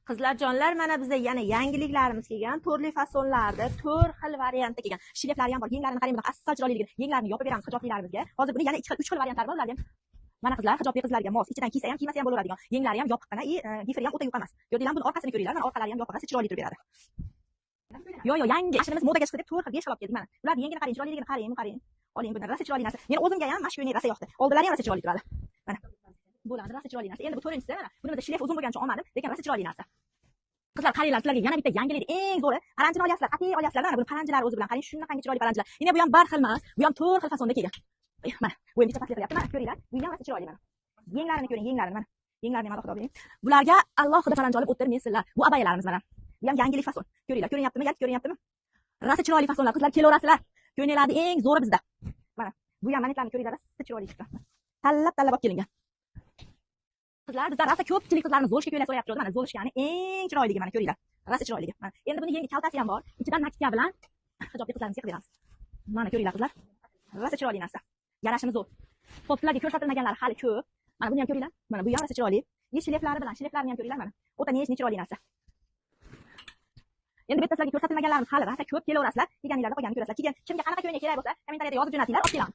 Qizlarjonlar, mana bizda yana yangiliklarimiz kelgan. Turli fasonlarda, 4 xil variantda kelgan. Shileflari ham bor. Yenglarini qarang, bunaqa asal chiroyliligini. Yenglarini yopib beramiz hijoblilarimizga. Hozir buni yana 3 xil variantlari bor ularga. Mana qizlar, hijobli qizlarga mos, ichidan kiysa ham, kiymasa ham bo'laveradigan. Yenglari ham yopiqqina, difri ham o'ta yo'q emas. Yo'qdilar, buni orqasini ko'ringlar. Mana orqalari ham yopiq, chiroyli turib beradi. Yo, yangi. Ashlimiz modaga chiqdi deb 4 xil 5 xil olib keldik mana. Ularni yengini qarang, chiroyliligini qarang. Oling, buni rosa chiroyli narsa. Men o'zimga ham mashhur narsa yoqdi. Oldilari ham rosa chiroyli turadi. Mana. Bo'ladi, rosa chiroyli narsa. Endi bu 4-inchisi mana. Bunimizda shilef uzun bo'lgani uchun olmadim, lekin rosa chiroyli narsa. Qizlar, qaranglar, sizlarga yana bitta yangilik eng zo'ri. Paranjini olyapsizlar, atiy olyapsizlar. Mana buni paranjilari o'zi bilan qarang, shunaqangi chiroyli paranjilar. Yana bu ham bir xil emas, bu ham 4 xil fasonda kelgan. Mana, bu ham bitta taklif qilyapti. Mana ko'ringlar, bu ham chiroyli mana. Yenglarini ko'ring, yenglarini mana. Yenglarini ham xudo bering. Bularga alohida paranji olib o'tirib mensizlar. Bu abayalarimiz mana. Bu ham yangilik fason. Ko'ringlar, ko'rinyaptimi? Yalt ko'rinyaptimi? Rosa chiroyli fasonlar. Qizlar, kelaverasizlar. Ko'ylaklarni eng zo'ri bizda. Mana, bu ham manetlarni ko'ringlar, rosa chiroyli chiqqan. Tanlab olib kelingan. Qizlar, bizda rosa ko'pchilik qizlarni zo'lishga ko'ylak so'rayapti. Mana zo'lishgani eng chiroyligi mana ko'ringlar. Rosa chiroyligi. Mana endi buni yangi kaltasi ham bor. Ichidan nakitga bilan hijobli qizlarimizga qilib beramiz. Mana ko'ringlar qizlar. Rosa chiroyli narsa. Yarashimi zo'r. Xo'p, sizlarga ko'rsatilmaganlari hali ko'p. Mana buni ham ko'ringlar. Mana bu ham rosa chiroyli. Shileflari bilan, shileflarini ham ko'ringlar mana. O'ta nechni chiroyli narsa. Endi bitta sizlarga ko'rsatilmaganlarimiz hali rosa ko'p, kelaverasizlar. Kelganinglarda qolganini ko'rasizlar. Kimga qanaqa ko'ylak kerak bo'lsa, kommentariyada yozib jo'natinglar, olib kelamiz.